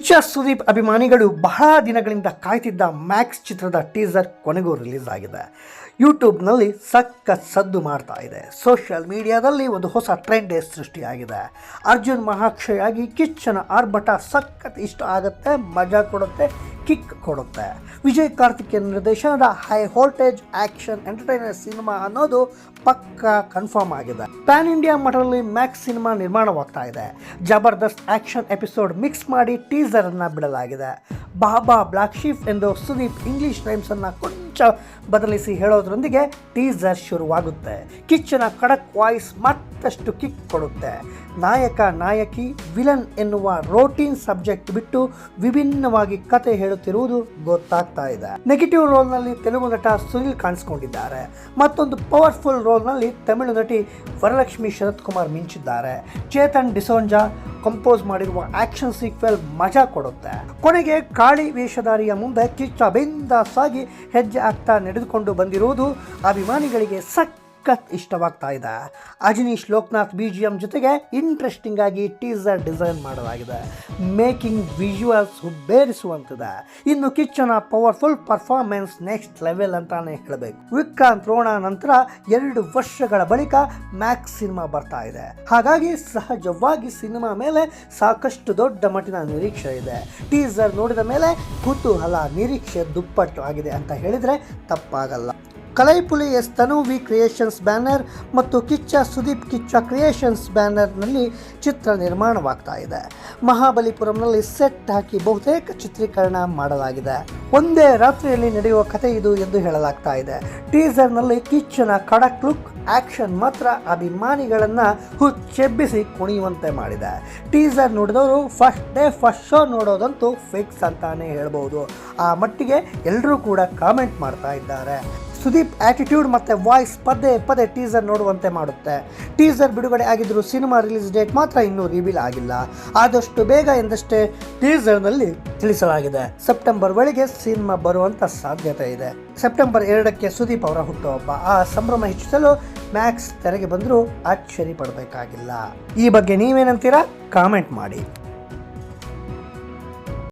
ಕಿಚ್ಚ ಸುದೀಪ್ ಅಭಿಮಾನಿಗಳು ಬಹಳ ದಿನಗಳಿಂದ ಕಾಯ್ತಿದ್ದ ಮ್ಯಾಕ್ಸ್ ಚಿತ್ರದ ಟೀಸರ್ ಕೊನೆಗೂ ರಿಲೀಸ್ ಆಗಿದೆ. ಯೂಟ್ಯೂಬ್ನಲ್ಲಿ ಸಖತ್ ಸದ್ದು ಮಾಡ್ತಾ ಇದೆ. ಸೋಷಿಯಲ್ ಮೀಡಿಯಾದಲ್ಲಿ ಒಂದು ಹೊಸ ಟ್ರೆಂಡೇ ಸೃಷ್ಟಿಯಾಗಿದೆ. ಅರ್ಜುನ್ ಮಹಾಕ್ಷಯಾಗಿ ಕಿಚ್ಚನ ಆರ್ಭಟ ಸಖತ್ ಇಷ್ಟ ಆಗುತ್ತೆ, ಮಜಾ ಕೊಡುತ್ತೆ, ಕಿಕ್ ಕೊಡುತ್ತೆ. ವಿಜಯ್ ಕಾರ್ತಿಕೇಯನ್ ನಿರ್ದೇಶನದ high voltage action entertainer cinema ಅನ್ನೋದು ಪಕ್ಕಾ ಕನ್ಫರ್ಮ್ ಆಗಿದೆ. ಪ್ಯಾನ್ ಇಂಡಿಯಾ ಮಟ್ಟದಲ್ಲಿ ಮ್ಯಾಕ್ಸ್ ಸಿನಿಮಾ ನಿರ್ಮಾಣವಾಗ್ತಾ ಇದೆ. ಜಬರ್ದಸ್ತ್ ಆಕ್ಷನ್ ಎಪಿಸೋಡ್ ಮಿಕ್ಸ್ ಮಾಡಿ ಟೀಸರ್ ಅನ್ನ ಬಿಡಲಾಗಿದೆ. ಬಾಬಾ ಬ್ಲಾಕ್ ಶೀಪ್ ಎಂದು ಸುದೀಪ್ ಇಂಗ್ಲಿಷ್ ರೈಮ್ಸ್ ಅನ್ನ ಕೊಂಚ ಬದಲಿಸಿ ಹೇಳೋದ್ರೊಂದಿಗೆ ಟೀಸರ್ ಶುರುವಾಗುತ್ತೆ. ಕಿಚ್ಚನ ಖಡಕ್ ವಾಯ್ಸ್ ಮತ್ತಷ್ಟು ಕಿಕ್ ಕೊಡುತ್ತೆ. ನಾಯಕ ನಾಯಕಿ ವಿಲನ್ ಎನ್ನುವ ರೋಟೀನ್ ಸಬ್ಜೆಕ್ಟ್ ಬಿಟ್ಟು ವಿಭಿನ್ನವಾಗಿ ಕತೆ ಹೇಳುತ್ತಿರುವುದು ಗೊತ್ತಾಗ್ತಾ ಇದೆ. ನೆಗೆಟಿವ್ ರೋಲ್ ನಲ್ಲಿ ತೆಲುಗು ನಟ ಸುನಿಲ್ ಕಾಣಿಸಿಕೊಂಡಿದ್ದಾರೆ. ಮತ್ತೊಂದು ಪವರ್ಫುಲ್ ರೋಲ್ ನಲ್ಲಿ ತಮಿಳು ನಟಿ ವರಲಕ್ಷ್ಮಿ ಶರತ್ ಕುಮಾರ್ ಮಿಂಚಿದ್ದಾರೆ. ಚೇತನ್ ಡಿಸೋಂಜಾ ಕಂಪೋಸ್ ಮಾಡಿರುವ ಆಕ್ಷನ್ ಸೀಕ್ವೆಲ್ ಮಜಾ ಕೊಡುತ್ತೆ. ಕೊನೆಗೆ ಕಾಳಿ ವೇಷಧಾರಿಯ ಮುಂದೆ ಕಿಚ್ಚ ಬಿಂದಾಸ್ ಆಗಿ ಹೆಜ್ಜೆ ಆಗ್ತಾ ನಡೆದುಕೊಂಡು ಬಂದಿರುವುದು ಅಭಿಮಾನಿಗಳಿಗೆ ಸಖತ್ ಇಷ್ಟವಾಗ್ತಾ ಇದೆ. ಅಜನೀಶ್ ಲೋಕನಾಥ್ BGM ಜೊತೆಗೆ ಇಂಟ್ರೆಸ್ಟಿಂಗ್ ಆಗಿ ಟೀಸರ್ ಡಿಸೈನ್ ಮಾಡಲಾಗಿದೆ. ಮೇಕಿಂಗ್ ವಿಜುವಲ್ಸ್ ಹುಬ್ಬೇರಿಸುವಂತಿದೆ. ಇನ್ನು ಕಿಚ್ಚನ ಪವರ್ಫುಲ್ ಪರ್ಫಾರ್ಮೆನ್ಸ್ ನೆಕ್ಸ್ಟ್ ಲೆವೆಲ್ ಅಂತಾನೆ ಹೇಳಬೇಕು. ವಿಕ್ರಾಂತ್ ರೋಣ ನಂತರ 2 ವರ್ಷಗಳ ಬಳಿಕ ಮ್ಯಾಕ್ಸ್ ಸಿನಿಮಾ ಬರ್ತಾ ಇದೆ. ಹಾಗಾಗಿ ಸಹಜವಾಗಿ ಸಿನಿಮಾ ಮೇಲೆ ಸಾಕಷ್ಟು ದೊಡ್ಡ ಮಟ್ಟಿನ ನಿರೀಕ್ಷೆ ಇದೆ. ಟೀಸರ್ ನೋಡಿದ ಮೇಲೆ ಕುತೂಹಲ, ನಿರೀಕ್ಷೆ ದುಪ್ಪಟ್ಟು ಆಗಿದೆ ಅಂತ ಹೇಳಿದ್ರೆ ತಪ್ಪಾಗಲ್ಲ. ಕಲೈಪುಲಿ ಎಸ್ ತನುವಿ ಕ್ರಿಯೇಷನ್ಸ್ ಬ್ಯಾನರ್ ಮತ್ತು ಕಿಚ್ಚ ಸುದೀಪ್ ಕಿಚ್ಚ ಕ್ರಿಯೇಷನ್ಸ್ ಬ್ಯಾನರ್ನಲ್ಲಿ ಚಿತ್ರ ನಿರ್ಮಾಣವಾಗ್ತಾ ಇದೆ. ಮಹಾಬಲಿಪುರಂನಲ್ಲಿ ಸೆಟ್ ಹಾಕಿ ಬಹುತೇಕ ಚಿತ್ರೀಕರಣ ಮಾಡಲಾಗಿದೆ. ಒಂದೇ ರಾತ್ರಿಯಲ್ಲಿ ನಡೆಯುವ ಕಥೆ ಇದು ಎಂದು ಹೇಳಲಾಗ್ತಾ ಇದೆ. ಟೀಸರ್ನಲ್ಲಿ ಕಿಚ್ಚನ ಖಡಕ್ ಲುಕ್ ಆಕ್ಷನ್ ಮಾತ್ರ ಅಭಿಮಾನಿಗಳನ್ನ ಹುಚ್ಚೆಬ್ಬಿಸಿ ಕುಣಿಯುವಂತೆ ಮಾಡಿದೆ. ಟೀಸರ್ ನೋಡಿದವರು ಫಸ್ಟ್ ಡೇ ಫಸ್ಟ್ ಶೋ ನೋಡೋದಂತೂ ಫಿಕ್ಸ್ ಅಂತಾನೆ ಹೇಳ್ಬೋದು. ಆ ಮಟ್ಟಿಗೆ ಎಲ್ಲರೂ ಕೂಡ ಕಾಮೆಂಟ್ ಮಾಡ್ತಾ ಇದ್ದಾರೆ. ಸುದೀಪ್ ಆಟಿಟ್ಯೂಡ್ ಮತ್ತು ವಾಯ್ಸ್ ಪದೇ ಪದೇ ಟೀಸರ್ ನೋಡುವಂತೆ ಮಾಡುತ್ತೆ. ಟೀಸರ್ ಬಿಡುಗಡೆ ಆಗಿದ್ದರೂ ಸಿನಿಮಾ ರಿಲೀಸ್ ಡೇಟ್ ಮಾತ್ರ ಇನ್ನೂ ರಿವೀಲ್ ಆಗಿಲ್ಲ. ಆದಷ್ಟು ಬೇಗ ಎಂದಷ್ಟೇ ಟೀಸರ್ನಲ್ಲಿ ತಿಳಿಸಲಾಗಿದೆ. ಸೆಪ್ಟೆಂಬರ್ ವೇಳೆಗೆ ಸಿನಿಮಾ ಬರುವಂಥ ಸಾಧ್ಯತೆ ಇದೆ. ಸೆಪ್ಟೆಂಬರ್ 2ಕ್ಕೆ ಸುದೀಪ್ ಅವರ ಹುಟ್ಟುಹಬ್ಬ. ಆ ಸಂಭ್ರಮ ಹೆಚ್ಚಿಸಲು ಮ್ಯಾಕ್ಸ್ ತೆರೆಗೆ ಬಂದರೂ ಆಶ್ಚರ್ಯ ಪಡಬೇಕಾಗಿಲ್ಲ. ಈ ಬಗ್ಗೆ ನೀವೇನಂತೀರಾ? ಕಾಮೆಂಟ್ ಮಾಡಿ.